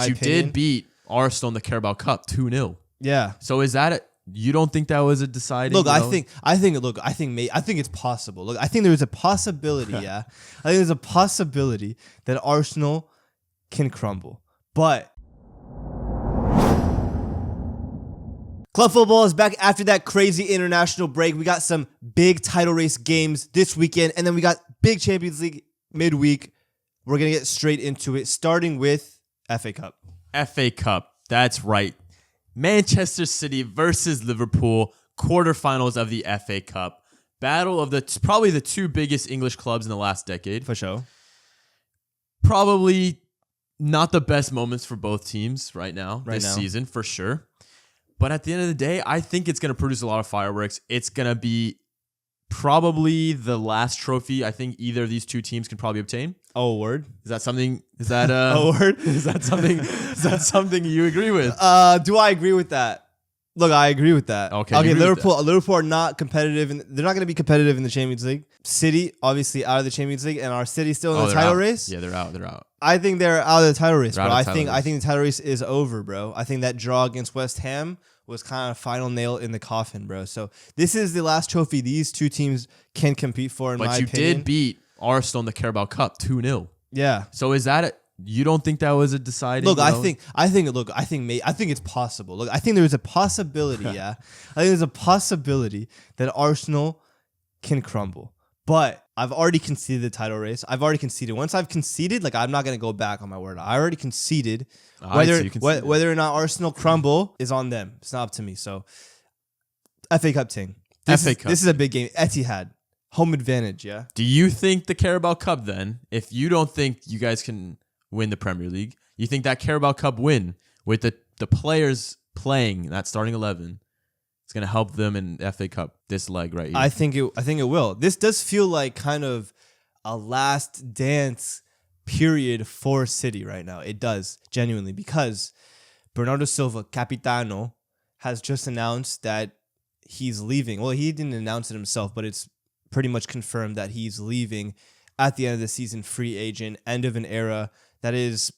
But you did beat Arsenal in the Carabao Cup 2-0. Yeah. So is that you don't think that was a deciding? Look, I think it's possible. Look, I think there's a possibility. Yeah, I think there's a possibility that Arsenal can crumble, but club football is back after that crazy international break. We got some big title race games this weekend, and then we got big Champions League midweek. We're gonna get straight into it, starting with FA Cup. FA Cup, that's right. Manchester City versus Liverpool, quarterfinals of the FA Cup. Battle of probably the two biggest English clubs in the last decade. For sure. Probably not the best moments for both teams right now, this season, for sure. But at the end of the day, I think it's going to produce a lot of fireworks. It's going to be probably the last trophy I think either of these two teams can probably obtain. Oh, word. Is that something? Is that a word? Is that something? Is that something you agree with? Do I agree with that? Look, I agree with that. Okay. Liverpool are not competitive, and they're not going to be competitive in the Champions League. City, obviously, out of the Champions League, and our City still in the title race. Yeah, they're out. I think they're out of the title race, bro. I think the title race is over, bro. I think that draw against West Ham was kind of final nail in the coffin, bro. So this is the last trophy these two teams can compete for, in my opinion. But you did beat Arsenal in the Carabao Cup 2-0. Yeah. So is that you don't think that was a deciding? Look, I think it's possible. Look, I think there's a possibility. Yeah, I think there's a possibility that Arsenal can crumble. But I've already conceded the title race. I've already conceded. Once I've conceded, like, I'm not gonna go back on my word. I already conceded. Whether or not Arsenal crumble is on them. It's not up to me. So, FA Cup thing. This is a big game. Etihad. Home advantage, yeah. Do you think the Carabao Cup then, if you don't think you guys can win the Premier League, you think that Carabao Cup win with the players playing that starting 11, it's going to help them in FA Cup this leg right here? I think it will. This does feel like kind of a last dance period for City right now. It does, genuinely, because Bernardo Silva, Capitano, has just announced that he's leaving. Well, he didn't announce it himself, but it's pretty much confirmed that he's leaving at the end of the season, free agent, end of an era. That is,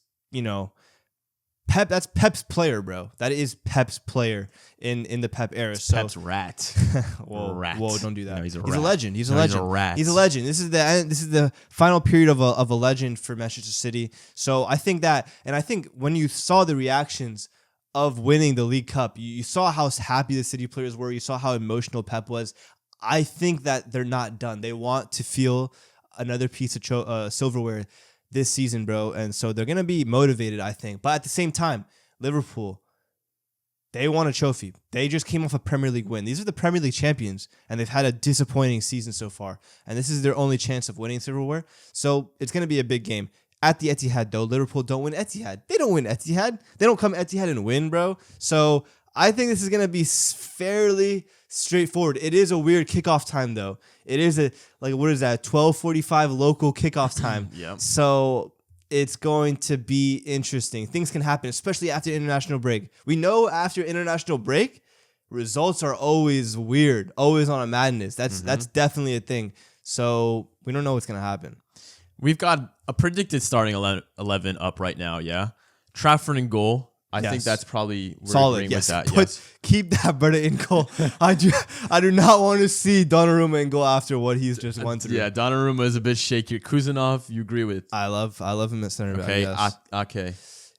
Pep. That's Pep's player, bro. That is Pep's player in the Pep era. So Pep's rat. Whoa, don't do that. No, he's a legend. He's a rat. He's a legend. This is the final period of a legend for Manchester City. So I think when you saw the reactions of winning the League Cup, you saw how happy the City players were. You saw how emotional Pep was. I think that they're not done. They want to feel another piece of silverware this season, bro. And so they're going to be motivated, I think. But at the same time, Liverpool, they want a trophy. They just came off a Premier League win. These are the Premier League champions, and they've had a disappointing season so far. And this is their only chance of winning silverware. So it's going to be a big game. At the Etihad, though, Liverpool don't win Etihad. They don't win Etihad. They don't come Etihad and win, bro. So I think this is going to be fairly straightforward. It is a weird kickoff time, though. It is 12:45 local kickoff time. Yep. So it's going to be interesting. Things can happen, especially after international break. We know after international break, results are always weird, always on a madness. That's definitely a thing. So we don't know what's going to happen. We've got a predicted starting 11 up right now, yeah? Trafford in goal. I think that's probably solid. Yes. With that. Keep that brother in goal. I do not want to see Donnarumma in goal after what he's just won through. Yeah, Donnarumma is a bit shaky. Kuznetsov, you agree with? I love him at center back. Okay, yes. okay.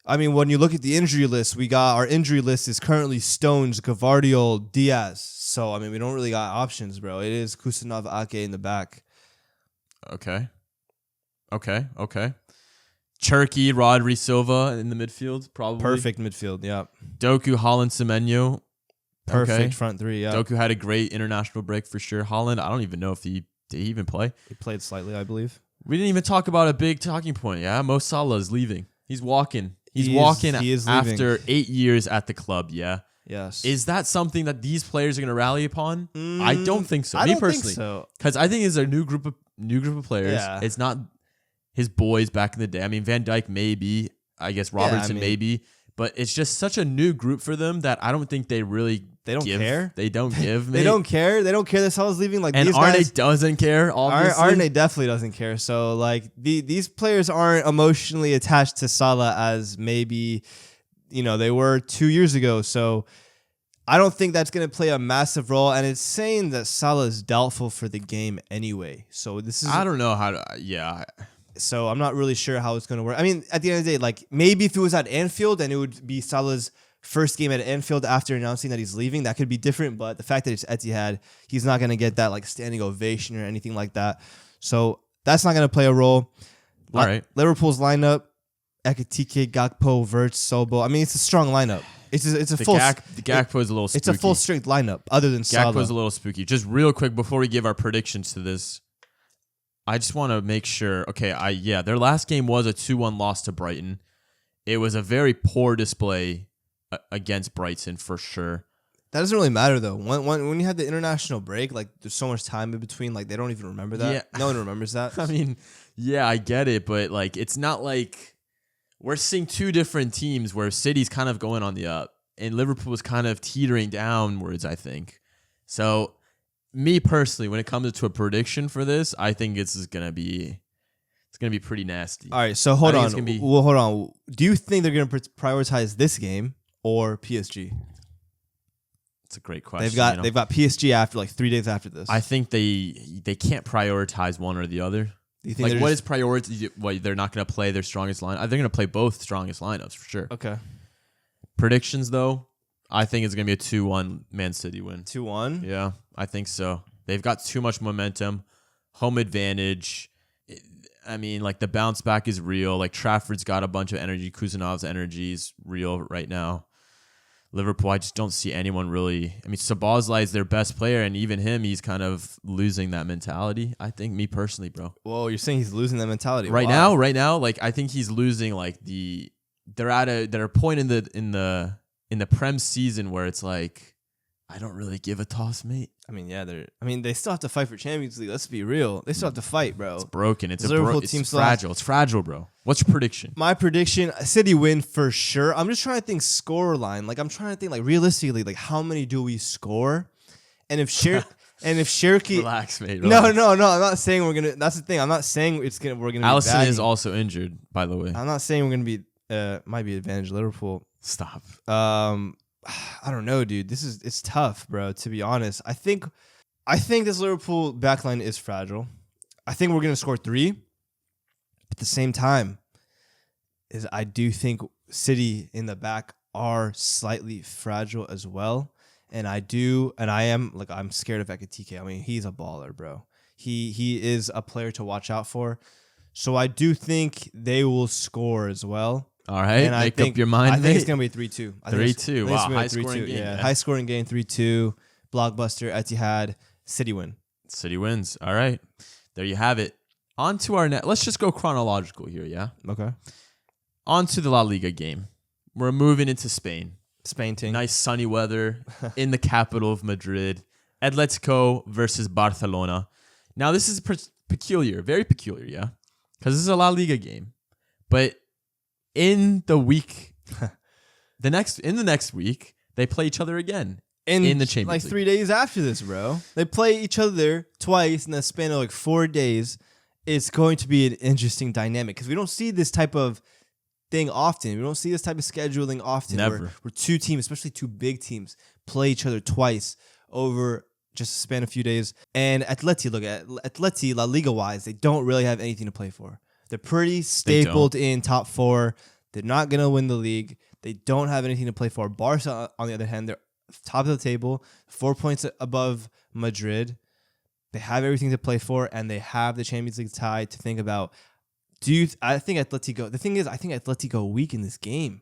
I mean, when you look at the injury list, our injury list is currently Stones, Gavardiol, Diaz. So I mean, we don't really got options, bro. It is Kuznetsov, Ake in the back. Okay. Cherky, Rodri, Silva in the midfield, probably. Perfect midfield, yeah. Doku, Haaland, Semenyo. Perfect front three, yeah. Doku had a great international break for sure. Haaland, I don't even know if did he even play? He played slightly, I believe. We didn't even talk about a big talking point, yeah? Mo Salah is leaving. He's walking. He is after 8 years at the club, yeah? Yes. Is that something that these players are going to rally upon? I don't think so. I Me don't personally. think so. Because I think it's a new group of players. Yeah. It's not his boys back in the day. I mean, Van Dijk maybe. I guess Robertson maybe. But it's just such a new group for them that I don't think they really care. They don't give. They don't care. They don't care that Salah's leaving. Like, and these Arne guys doesn't care. Obviously, Arne definitely doesn't care. So like these players aren't emotionally attached to Salah as maybe they were 2 years ago. So I don't think that's going to play a massive role. And it's saying that Salah is doubtful for the game anyway. So this is I don't know how to. Yeah. So I'm not really sure how it's going to work. I mean, at the end of the day, like maybe if it was at Anfield and it would be Salah's first game at Anfield after announcing that he's leaving, that could be different. But the fact that it's Etihad, he's not going to get that like standing ovation or anything like that. So that's not going to play a role. All right. Liverpool's lineup: Ekitike, Gakpo, Wirtz, Sobo. I mean, it's a strong lineup. It's a full. The Gakpo is a little spooky. It's a full strength lineup other than Salah. Gakpo's a little spooky. Just real quick before we give our predictions to this, I just want to make sure. Okay, their last game was a 2-1 loss to Brighton. It was a very poor display against Brighton for sure. That doesn't really matter though. When you have the international break, like there's so much time in between, like they don't even remember that. Yeah. No one remembers that. I mean, yeah, I get it, but like it's not like we're seeing two different teams where City's kind of going on the up and Liverpool is kind of teetering downwards, I think. So me personally, when it comes to a prediction for this, I think it's gonna be pretty nasty. All right, so hold on. Hold on. Do you think they're gonna prioritize this game or PSG? It's a great question. They've got PSG after like 3 days after this. I think they can't prioritize one or the other. Do you think like what is priority? What, they're not gonna play their strongest line? They're gonna play both strongest lineups for sure. Okay. Predictions though, I think it's gonna be a 2-1 Man City win. 2-1. Yeah, I think so. They've got too much momentum, home advantage. I mean, like the bounce back is real. Like Trafford's got a bunch of energy. Kuzanov's energy is real right now. Liverpool, I just don't see anyone really. I mean, Szoboszlai is their best player, and even him, he's kind of losing that mentality. I think, me personally, bro. Whoa, you're saying he's losing that mentality right now. Like I think he's losing. Like they're at a point in the Prem season where it's like, I don't really give a toss, mate. I mean, yeah, they still have to fight for Champions League. Let's be real. They still have to fight, bro. It's broken. It's fragile. It's fragile, bro. What's your prediction? My prediction, City win for sure. I'm just trying to think score line. Like I'm trying to think like realistically, like how many do we score? And if Cherki relax, mate. Relax. No. I'm not saying we're gonna. That's the thing. I'm not saying we're gonna. Alisson is also injured, by the way. I'm not saying we're gonna be. Might be advantage Liverpool. Stop. I don't know, dude. It's tough, bro. To be honest, I think this Liverpool backline is fragile. I think we're gonna score 3. But at the same time, I do think City in the back are slightly fragile as well. And I'm scared of Ekitike. I mean, he's a baller, bro. He is a player to watch out for. So I do think they will score as well. All right, make up your mind. I think it's gonna be 3-2. 3-2. Wow, high scoring game. Yeah, high scoring game. 3-2. Blockbuster. Etihad. City win. City wins. All right, there you have it. On to our net. Let's just go chronological here. Yeah. Okay. On to the La Liga game. We're moving into Spain. Spain team. Nice sunny weather in the capital of Madrid. Atletico versus Barcelona. Now this is peculiar, very peculiar, yeah, because this is a La Liga game, but in the next week, they play each other again in the Champions League. 3 days after this, bro. They play each other twice in the span of 4 days. It's going to be an interesting dynamic because we don't see this type of thing often. We don't see this type of scheduling often. Never. Where two teams, especially two big teams, play each other twice over just a span of a few days. And Atleti, La Liga-wise, they don't really have anything to play for. They're pretty stapled in top 4. They're not going to win the league. They don't have anything to play for. Barca, on the other hand, they're top of the table, 4 points above Madrid. They have everything to play for, and they have the Champions League tie to think about. I think Atletico. The thing is, I think Atletico weak in this game.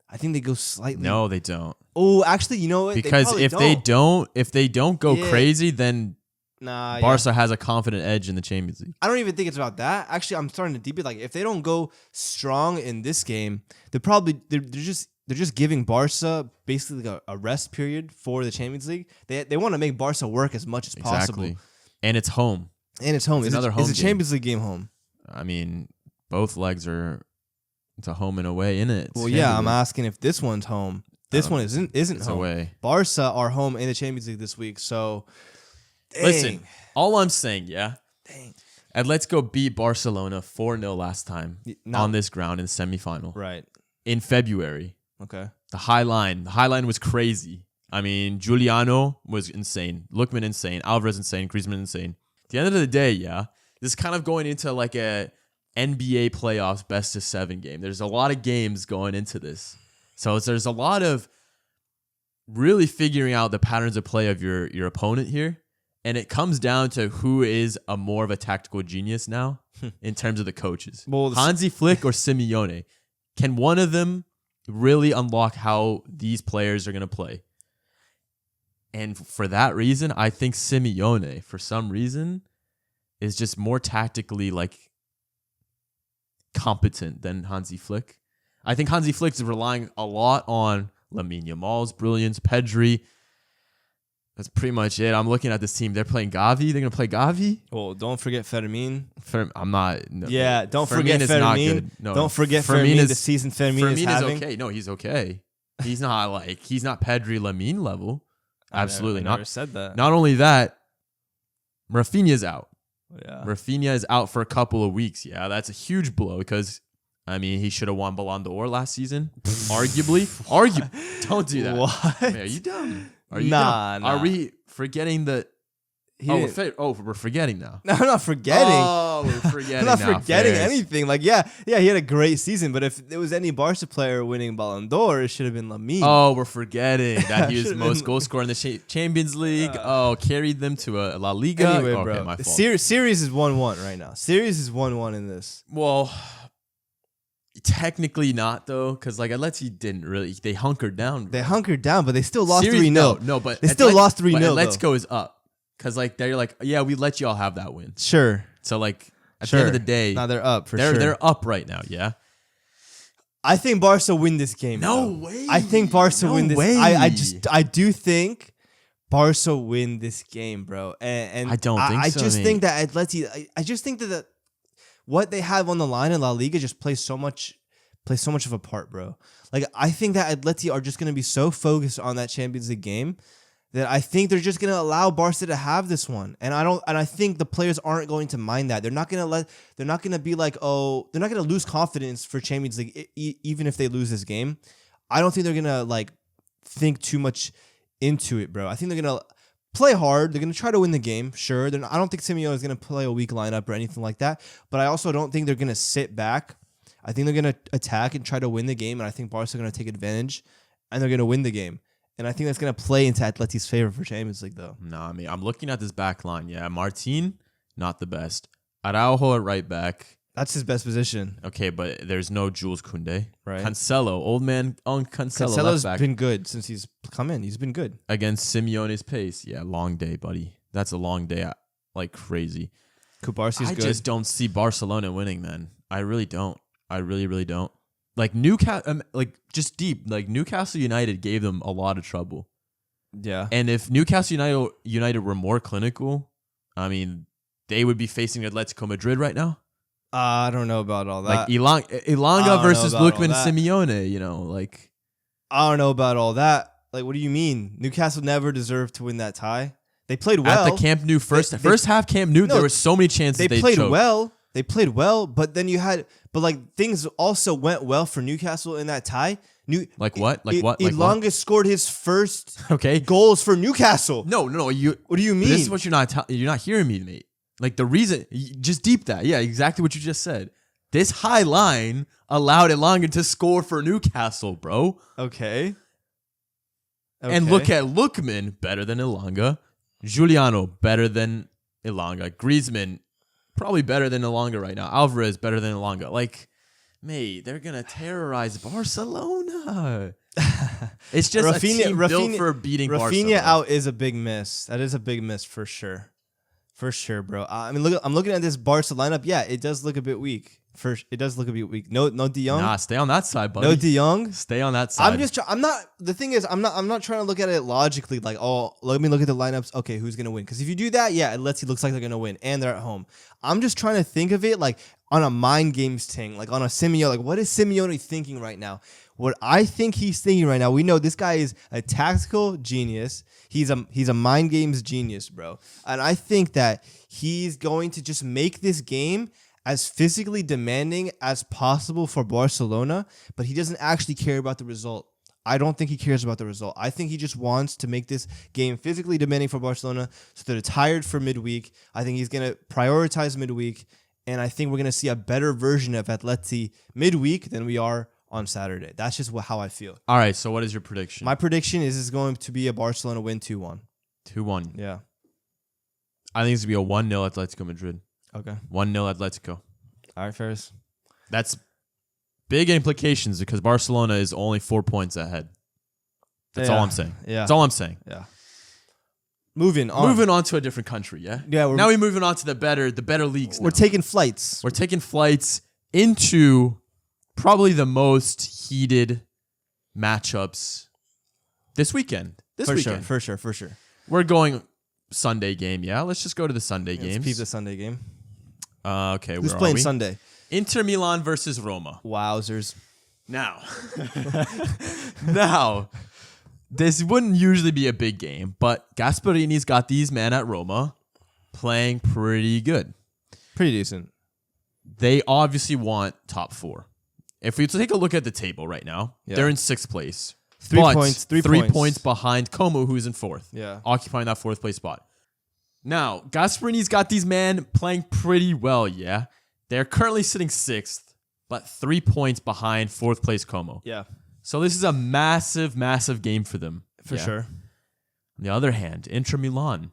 I think they go slightly. No, they don't. Oh, actually, you know what? Because if they don't go crazy, then Barca has a confident edge in the Champions League. I don't even think it's about that. Actually, I'm starting to deep it. Like if they don't go strong in this game, they're just giving Barca basically like a rest period for the Champions League. They want to make Barca work as much as possible. And it's home. It's another home. It's a Champions League game home. I mean, both legs are It's a home and away, innit? Well, yeah, I'm asking if this one's home. This one isn't it's home. Away. Barca are home in the Champions League this week, so dang. Listen, all I'm saying, yeah. Dang. Atletico beat Barcelona 4-0 last time on this ground in the semifinal. Right. In February. Okay. The high line was crazy. I mean, Giuliano was insane. Lookman insane. Alvarez insane. Griezmann insane. At the end of the day, yeah, this is kind of going into like a NBA playoffs best of 7 game. There's a lot of games going into this. So there's a lot of really figuring out the patterns of play of your opponent here. And it comes down to who is a more of a tactical genius now in terms of the coaches. Well, Hansi Flick or Simeone. Can one of them really unlock how these players are going to play? And for that reason, I think Simeone, for some reason, is just more tactically like competent than Hansi Flick. I think Hansi Flick is relying a lot on Lamine Yamal's brilliance, Pedri. That's pretty much it. I'm looking at this team. They're playing Gavi. They're going to play Gavi. Well, don't forget Fermin. I'm not. No, yeah, don't Fermin forget is Fermin. not good. No, don't forget Fermin Fermin. The season Fermin is having. Okay. No, he's okay. He's not Pedri Lamine level. Absolutely I not. never said that. Not only that, Rafinha's out. Yeah. Rafinha is out for a couple of weeks. Yeah, that's a huge blow because, I mean, he should have won Ballon d'Or last season. Arguably. Don't do that. What? Man, are you dumb? Are you Nah. Are we forgetting the... we're forgetting now. No, I'm not forgetting. Oh, we're forgetting I'm not now. forgetting Fairs. anything. Like, yeah, he had a great season, but if there was any Barca player winning Ballon d'Or, it should have been Lamine. Oh, we're forgetting that he was the most goal scorer in the Champions League. Carried them to a La Liga. Anyway, okay, bro, my the fault. series is 1-1 right now. Series is 1-1 in this. Well, technically not though, because like Atleti didn't really. They hunkered down. They hunkered down, but they still lost 3-0. No, but they still lost 3-0. Atletico is up because like they're like, yeah, we let y'all have that win. Sure. So like at the end of the day, now they're up They're up right now. Yeah. I think Barca win this game. No though. way. I think Barca win this. Way. I do think Barca win this game, bro. And I don't think so. I just think that Atleti. I just think that what they have on the line in La Liga just plays so much of a part, bro. Like I think that Atleti are just gonna be so focused on that Champions League game that I think they're just gonna allow Barca to have this one. And I think the players aren't going to mind that. They're not gonna be like, oh, they're not gonna lose confidence for Champions League even if they lose this game. I don't think they're gonna like think too much into it, bro. I think they're gonna play hard. They're gonna try to win the game. Sure. I don't think Simeone is gonna play a weak lineup or anything like that. But I also don't think they're gonna sit back. I think they're going to attack and try to win the game, and I think Barca are going to take advantage, and they're going to win the game. And I think that's going to play into Atleti's favor for Champions League, though. No, I mean, I'm looking at this back line. Yeah, Martin, not the best. Araujo at right back. That's his best position. Okay, but there's no Jules Koundé. Right. Cancelo, old man on Cancelo. Cancelo's left back. been good since he's come in. He's been good. Against Simeone's pace. Yeah, long day, buddy. That's a long day, like crazy. Kubarsi's good. I just don't see Barcelona winning, man. I really don't. I really, really don't. Like Newcastle, just deep. Like Newcastle United gave them a lot of trouble. Yeah. And if Newcastle United were more clinical, I mean, they would be facing Atletico Madrid right now. I don't know about all that. Like Ilanga versus Lookman Simeone, you know, like. I don't know about all that. Like, what do you mean? Newcastle never deserved to win that tie. They played well. At the Camp Nou first half Camp Nou, there were so many chances they played choked. well. They played well, but then things also went well for Newcastle in that tie. Like what? Ilanga scored his first okay goals for Newcastle. No. What do you mean? This is what you're not hearing me, mate. Like the reason, just deep that. Yeah, exactly what you just said. This high line allowed Ilanga to score for Newcastle, bro. Okay. And look at Lookman, better than Ilanga. Giuliano, better than Ilanga. Griezmann, probably better than Ilanga right now. Alvarez, better than Ilanga. Like, mate, they're going to terrorize Barcelona. It's just a team built for beating Barcelona. Rafinha out is a big miss. That is a big miss for sure. For sure, bro. I mean, I'm looking at this Barca lineup. Yeah, it does look a bit weak. It does look a bit weak. No De Jong. Nah, stay on that side, buddy. No De Jong. Stay on that side. The thing is, I'm not trying to look at it logically. Like, oh, let me look at the lineups. Okay, who's gonna win? Because if you do that, yeah, Atleti looks like they're gonna win, and they're at home. I'm just trying to think of it like, on a mind games thing, like on a Simeone. Like, what is Simeone thinking right now? What I think he's thinking right now, we know this guy is a tactical genius. He's a mind games genius, bro. And I think that he's going to just make this game as physically demanding as possible for Barcelona, but he doesn't actually care about the result. I don't think he cares about the result. I think he just wants to make this game physically demanding for Barcelona so they're tired for midweek. I think he's going to prioritize midweek, and I think we're going to see a better version of Atleti midweek than we are on Saturday. That's just how I feel. All right, so what is your prediction? My prediction is it's going to be a Barcelona win 2-1. 2-1. Yeah. I think it's going to be a 1-0 Atletico Madrid. Okay. 1-0 Atletico. All right, Ferris. That's big implications because Barcelona is only 4 points ahead. That's all I'm saying. Yeah. That's all I'm saying. Yeah. Moving on to a different country, yeah? Yeah. Now we're moving on to the better leagues now. We're taking flights. We're taking flights into probably the most heated matchups this weekend. For sure. We're going Sunday game, yeah? Let's just go to the Sunday games. Let's peep the Sunday game. Okay, who's playing Sunday? Inter Milan versus Roma. Wowzers. Now, this wouldn't usually be a big game, but Gasperini's got these men at Roma playing pretty good. Pretty decent. They obviously want top 4. If we take a look at the table right now, they're in 6th place. 3 points. 3 points behind Como, who's in 4th. Yeah. Occupying that 4th place spot. Now, Gasperini's got these men playing pretty well, yeah? They're currently sitting 6th, but 3 points behind 4th place Como. Yeah. So this is a massive, massive game for them. For sure. On the other hand, Inter Milan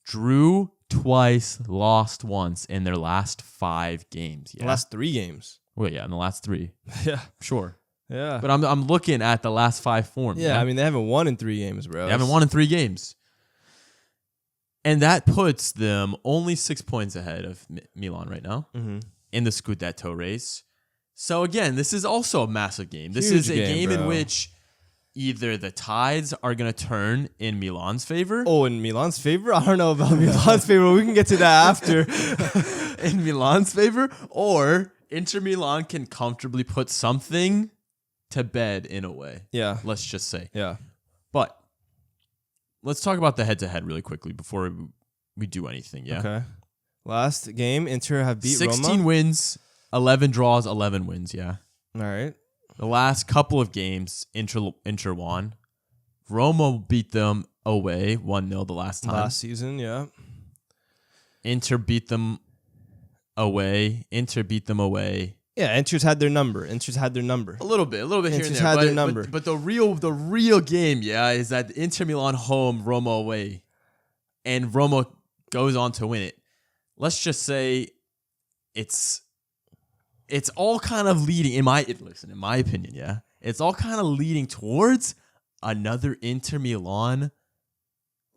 drew twice, lost once in their last 5 games. Yeah? The last 3 games. Well, yeah, in the last 3. Yeah. Sure. Yeah. But I'm looking at the last 5 forms. Yeah, I mean, they haven't won in 3 games, bro. They haven't won in 3 games. And that puts them only 6 points ahead of Milan right now in the Scudetto race. So again, this is also a massive game. This is a game in which either the tides are going to turn in Milan's favor. Oh, in Milan's favor? I don't know about Milan's favor. We can get to that after. In Milan's favor, or Inter Milan can comfortably put something to bed in a way. Yeah. Let's just say. Yeah. But let's talk about the head-to-head really quickly before we do anything, yeah? Okay. Last game, Inter have beat 16 Roma. wins, 11 draws, 11 wins, yeah. All right. The last couple of games, Inter won. Roma beat them away, 1-0 the last time. Last season, yeah. Inter beat them away. Yeah, Inter's had their number. A little bit here and there. Inter's had their number. But the real game, yeah, is that Inter Milan home, Roma away. And Roma goes on to win it. Let's just say it's all kind of leading, in my opinion, yeah. It's all kind of leading towards another Inter Milan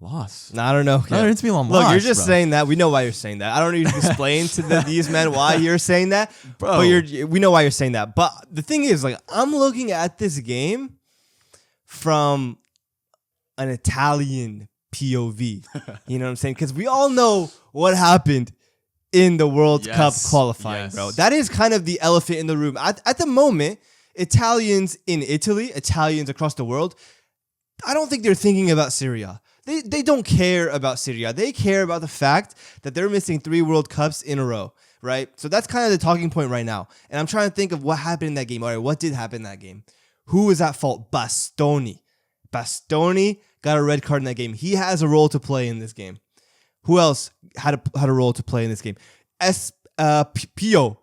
loss. No, I don't know. Another Inter Milan loss. Look, you're just bro. saying that. We know why you're saying that. I don't need to explain to these men why you're saying that. Bro. But we know why you're saying that. But the thing is, like, I'm looking at this game from an Italian POV. You know what I'm saying? Because we all know what happened in the World Cup qualifying, bro. That is kind of the elephant in the room. At the moment, Italians in Italy, Italians across the world, I don't think they're thinking about Serie A. They don't care about Serie A. They care about the fact that they're missing 3 World Cups in a row, right? So that's kind of the talking point right now. And I'm trying to think of what happened in that game. All right, what did happen in that game? Who was at fault? Bastoni. Bastoni got a red card in that game. He has a role to play in this game. Who else had a role to play in this game? Pio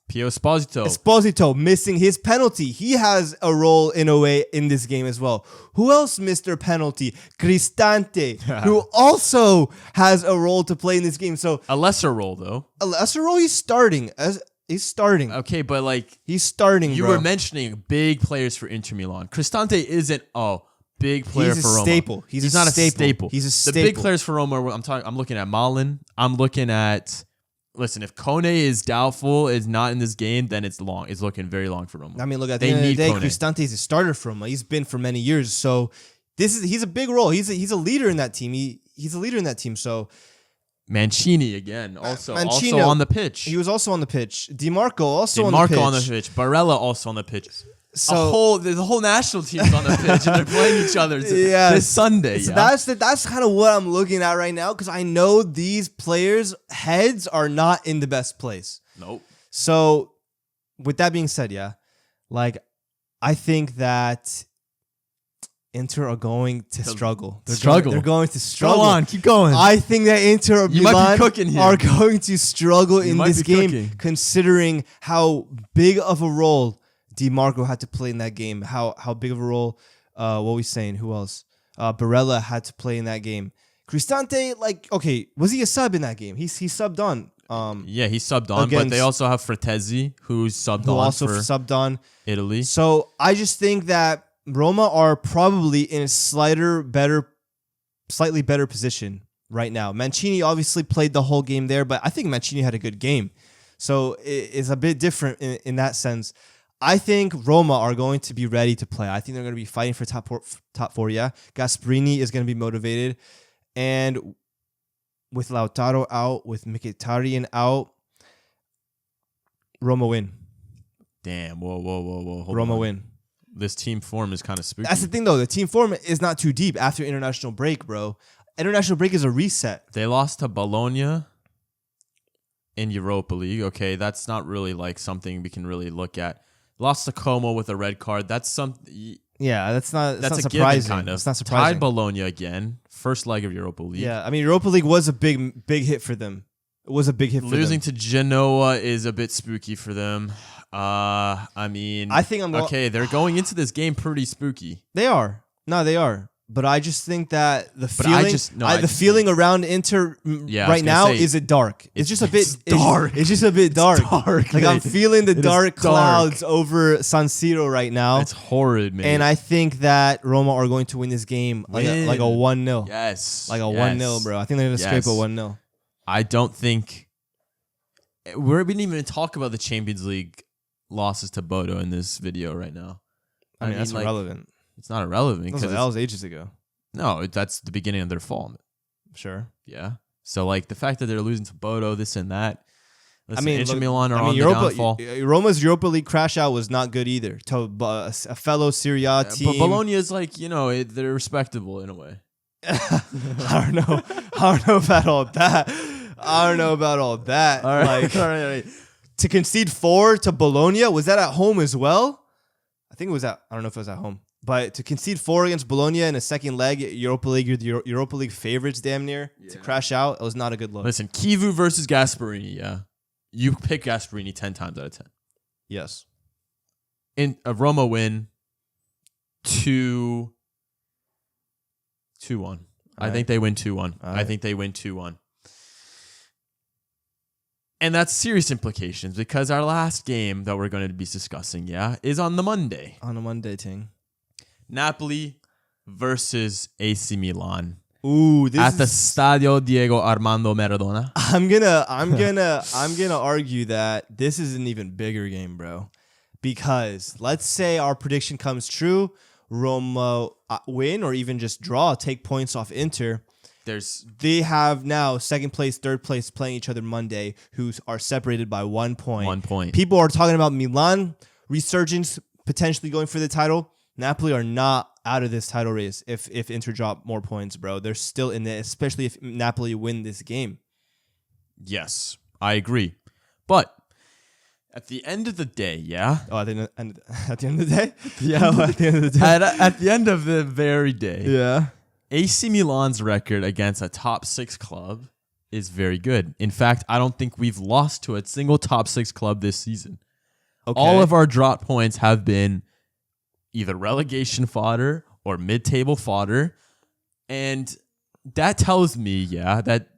Esposito missing his penalty. He has a role in a way in this game as well. Who else missed their penalty? Cristante, who also has a role to play in this game. So a lesser role, though. A lesser role. He's starting. Okay, but like he's starting. You were mentioning big players for Inter Milan. Cristante isn't big player for Roma. Staple. He's not a staple. He's a staple. The big players for Roma. I'm looking at Malin. I'm looking at. Listen, if Kone is doubtful, is not in this game, then it's long. It's looking very long for Roma. I mean, look, at the end of the day, Cristante is a starter for Roma. He's been for many years. So he's a big role. He's a leader in that team. He's a leader in that team. So Mancini again, also Mancino, on the pitch. He was also on the pitch. DiMarco also on the pitch. Barella also on the pitch. So the whole national team's on the pitch and they're playing each other this Sunday. So that's kind of what I'm looking at right now because I know these players' heads are not in the best place. Nope. So with that being said, like I think that Inter are going to struggle. They're going to struggle. Go on, keep going. I think that Inter or Milan are going to struggle in this game, considering how big of a role DiMarco had to play in that game. How big of a role? What are we saying? Who else? Barella had to play in that game. Cristante, like, okay, was he a sub in that game? He subbed on. Yeah, he subbed on, but they also have Fratesi, who subbed on Italy. So I just think that Roma are probably in a slightly better position right now. Mancini obviously played the whole game there, but I think Mancini had a good game. So it's a bit different in that sense. I think Roma are going to be ready to play. I think they're going to be fighting for top four. Yeah, Gasperini is going to be motivated, and with Lautaro out, with Mkhitaryan out, Roma win. Damn! Whoa! Roma win. This team form is kind of spooky. That's the thing, though. The team form is not too deep after international break, bro. International break is a reset. They lost to Bologna in Europa League. Okay, that's not really like something we can really look at. Lost to Como with a red card. That's something. Yeah, that's not surprising. Given, kind of. It's not surprising. Tied Bologna again. First leg of Europa League. Yeah, I mean Europa League was a big hit for them. It was a big hit for them. Losing to Genoa is a bit spooky for them. I mean, I think they're going into this game pretty spooky. They are. No, they are. But I just think that the feeling around Inter right now is it dark. It's just a bit dark. It's just a bit dark. Like I'm feeling the dark clouds over San Siro right now. It's horrid, man. And I think that Roma are going to win this game like a 1-0. Yes. Like a 1-0, bro. I think they're going to scrape a 1-0. I don't think we didn't even talk about the Champions League losses to Bodo in this video right now. I mean that's irrelevant. It's not irrelevant because that was ages ago. No, that's the beginning of their fall. Sure. Yeah. So like the fact that they're losing to Bodo, this and that. Listen, I mean, Inter Milan are on the downfall. Roma's Europa League crash out was not good either. To a fellow Serie A team. But Bologna is like, they're respectable in a way. I don't know about all that. I don't know about all that. All right. To concede 4 to Bologna, was that at home as well? I think it was I don't know if it was at home. But to concede 4 against Bologna in a second leg, Europa League, you're the Europa League favorites damn near, to crash out, it was not a good look. Listen, Kivu versus Gasperini, yeah. You pick Gasperini 10 times out of 10. Yes. In a Roma win, 2-1. I think they win 2-1. I think they win 2-1. And that's serious implications because our last game that we're going to be discussing, is on the Monday. On a Monday, ting. Napoli versus AC Milan. Ooh, at the Stadio Diego Armando Maradona. I'm gonna argue that this is an even bigger game, bro. Because let's say our prediction comes true, Roma win or even just draw, take points off Inter. They have now second place, third place playing each other Monday, who are separated by 1 point. 1 point. People are talking about Milan resurgence, potentially going for the title. Napoli are not out of this title race if Inter drop more points, bro. They're still in it, especially if Napoli win this game. Yes, I agree. But at the end of the day, Oh, at the end of the day? Yeah, at the end of the day. At the end of the very day. Yeah. AC Milan's record against a top 6 club is very good. In fact, I don't think we've lost to a single top 6 club this season. Okay. All of our drop points have been either relegation fodder or mid-table fodder. And that tells me, that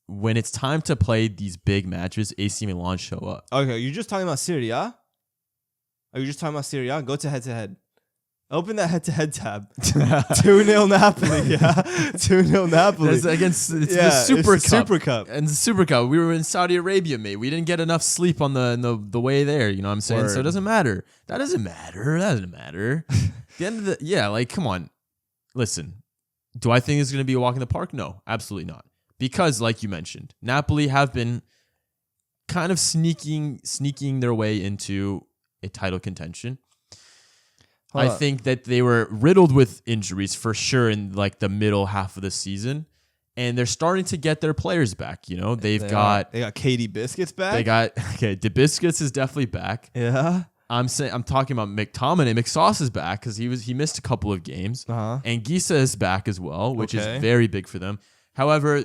when it's time to play these big matches, AC Milan show up. Okay, you're just talking about Serie A? Are you just talking about Serie A? Go to head-to-head. Open that head-to-head tab. 2-0 Napoli, 2-0 Napoli. That's against the Super Cup. Super Cup. And the Super Cup. We were in Saudi Arabia, mate. We didn't get enough sleep on the way there. You know what I'm saying? Word. So it doesn't matter. That doesn't matter. The end of come on. Listen, do I think it's going to be a walk in the park? No, absolutely not. because, like you mentioned, Napoli have been kind of sneaking their way into a title contention. I think that they were riddled with injuries for sure in like the middle half of the season, and they're starting to get their players back. You know, they got KD Biscuits back. They got De Biscuits is definitely back. Yeah. I'm talking about McTominay. McSauce is back because he missed a couple of games, and Gisa is back as well, which is very big for them. However,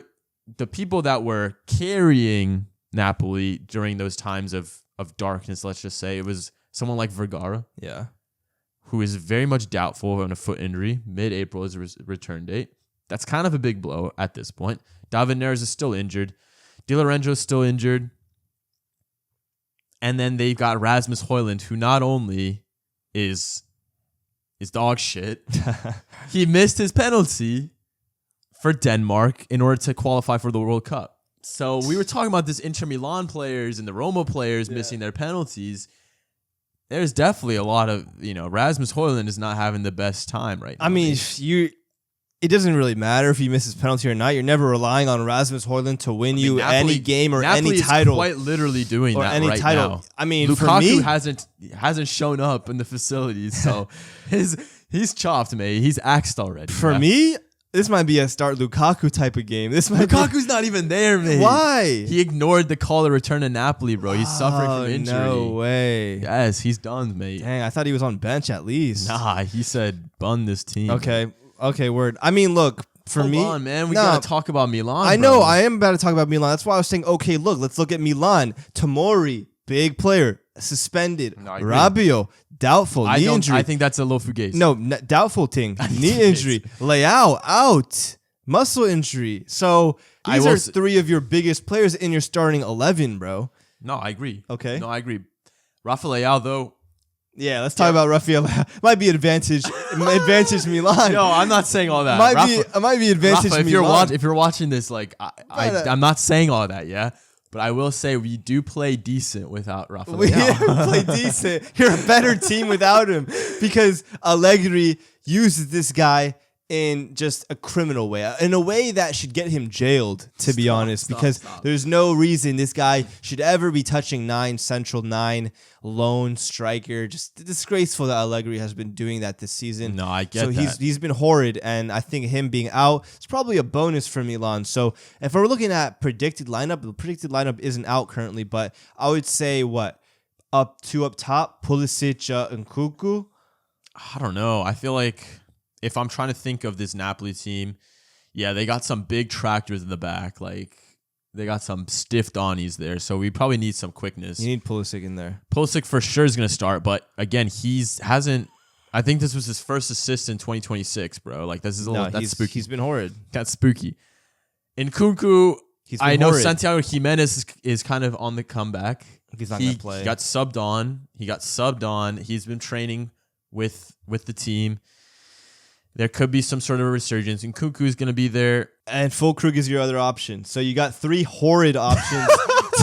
the people that were carrying Napoli during those times of darkness, let's just say, it was someone like Vergara, who is very much doubtful on a foot injury. Mid-April is a return date. That's kind of a big blow at this point. David Neres is still injured. Di Lorenzo is still injured. And then they've got Rasmus Højlund, who not only is dog shit, he missed his penalty for Denmark in order to qualify for the World Cup. So we were talking about this Inter Milan players and the Roma players missing their penalties. There's definitely a lot of, Rasmus Højlund is not having the best time right now. I mean, it doesn't really matter if he misses penalty or not. You're never relying on Rasmus Højlund to win Napoli, any game or Napoli any title. Is quite literally doing that any right title. Now. I mean, Lukaku for me, hasn't shown up in the facilities, so he's chopped, mate. He's axed already. For me, this might be a start Lukaku type of game. Lukaku's not even there, man. Why? He ignored the call to return to Napoli, bro. He's suffering from injury. No way. Yes, he's done, mate. Dang, I thought he was on bench at least. Nah, he said bun this team. Okay, word. I mean, look, for me... Hold on, man. We got to talk about Milan, I know. I am about to talk about Milan. That's why I was saying, okay, look, let's look at Milan. Tomori, big player, suspended. No, Rabiot, doubtful, knee injury. I think that's a little fugazi. No, doubtful thing. Knee injury. Leao, out. Muscle injury. So these are three of your biggest players in your starting 11, bro. No, I agree. Okay. No, I agree. Rafa Leao, though... Yeah, let's talk about Rafael. Might be advantage Milan. No, I'm not saying all that. Might be advantage Rafa, Milan. If you're watching this, like I'm not saying all that, yeah. But I will say we do play decent without Rafa. We play decent. You're a better team without him because Allegri uses this guy in just a criminal way, in a way that should get him jailed, to be honest, because there's no reason this guy should ever be touching 9, central 9, lone striker. Just disgraceful that Allegri has been doing that this season. No, I get that. So he's been horrid, and I think him being out is probably a bonus for Milan. So if we're looking at predicted lineup, the predicted lineup isn't out currently, but I would say up top, Pulisic and Nkunku. I don't know. I feel like if I'm trying to think of this Napoli team, yeah, they got some big tractors in the back. Like, they got some stiff Donnies there, so we probably need some quickness. You need Pulisic in there. Pulisic for sure is going to start, but again, I think this was his first assist in 2026, bro. Like, this is that's spooky. He's been horrid. That's spooky. In Nkunku, I know horrid. Santiago Jimenez is kind of on the comeback. He's not going to play. He got subbed on. He's been training with the team. There could be some sort of a resurgence. And Nkunku is going to be there. And Füllkrug is your other option. So you got 3 horrid options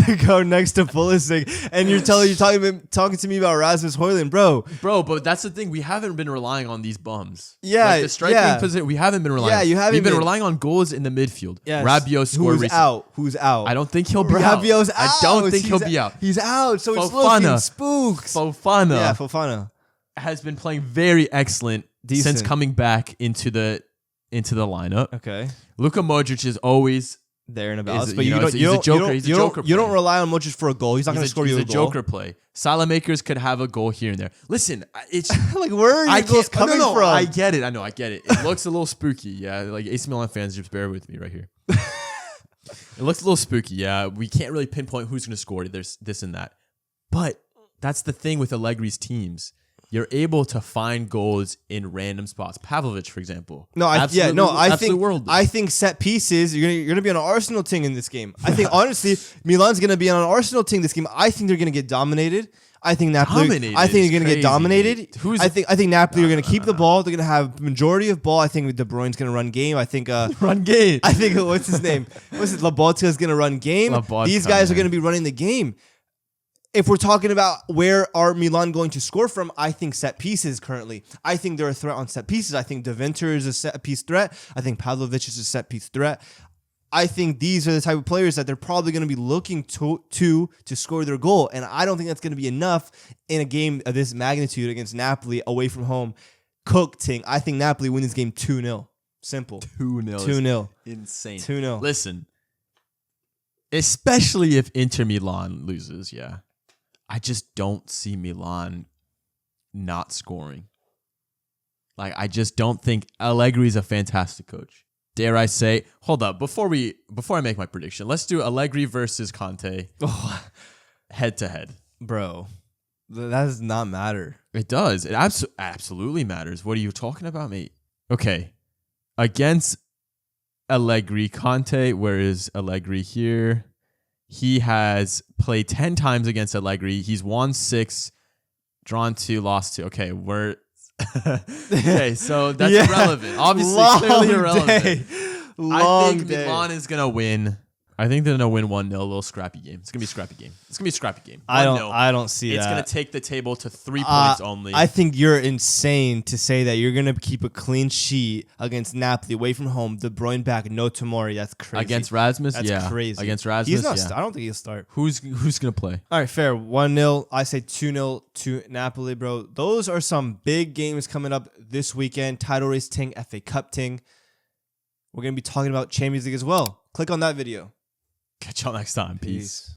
to go next to Pulisic. And you're talking to me about Rasmus Højlund, bro. Bro, but that's the thing. We haven't been relying on these bums. Yeah. Like the striking position, we haven't been relying on. Yeah, you haven't. We've been relying on goals in the midfield. Yes. Rabiot scored recently. Who's out? I don't think he'll be out. Rabiot's out. I don't think he'll be out. He's out. So it's looking spooks. Fofana. Yeah, Fofana has been playing very excellent since coming back into the lineup. Okay. Luka Modric is always there and about, but he's a joker. He's a joker. You don't rely on Modric for a goal. He's not going to score you a goal. He's a joker play. Salamakers could have a goal here and there. Listen, it's like where are your goals coming from? I get it. I know. I get it. It looks a little spooky. Yeah, like AC Milan fans, just bear with me right here. It looks a little spooky. Yeah, we can't really pinpoint who's going to score. There's this and that, but that's the thing with Allegri's teams. You're able to find goals in random spots. Pavlovic, for example. I think set pieces. You're gonna be on an Arsenal team in this game. I think honestly, Milan's gonna be on an Arsenal team this game. I think they're gonna get dominated. I think Napoli. I think they're gonna get dominated. I think Napoli are gonna keep the ball. They're gonna have majority of ball. I think De Bruyne's gonna run game. I think run game. I think what's his name? Labotta's gonna run game. These guys are gonna be running the game. If we're talking about where are Milan going to score from, I think set pieces currently. I think they're a threat on set pieces. I think De Winter is a set piece threat. I think Pavlovic is a set piece threat. I think these are the type of players that they're probably going to be looking to score their goal. And I don't think that's going to be enough in a game of this magnitude against Napoli away from home. Cookting. I think Napoli win this game 2-0. Simple. 2-0. 2-0. Insane. 2-0. Listen, especially if Inter Milan loses, yeah. I just don't see Milan not scoring. Like, I just don't think Allegri is a fantastic coach. Dare I say, hold up, before I make my prediction, let's do Allegri versus Conte head to head. Bro, that does not matter. It does. It absolutely matters. What are you talking about, mate? Okay. Against Allegri, Conte, where is Allegri here? He has played 10 times against Allegri. He's won 6, drawn 2, lost 2. Okay, okay, so that's irrelevant. Obviously, clearly irrelevant. I think Milan is going to win. I think they're going to win 1-0, a little scrappy game. It's going to be a scrappy game. It's going to be a scrappy game. I don't see that. It's going to take the table to 3 points only. I think you're insane to say that you're going to keep a clean sheet against Napoli away from home. De Bruyne back, no Tomori. That's crazy. Against Rasmus? That's crazy. Against Rasmus? He's not. I don't think he'll start. Who's going to play? All right, fair. 1-0. I say 2-0 to Napoli, bro. Those are some big games coming up this weekend. Title race ting, FA Cup ting. We're going to be talking about Champions League as well. Click on that video. Catch y'all next time. Peace.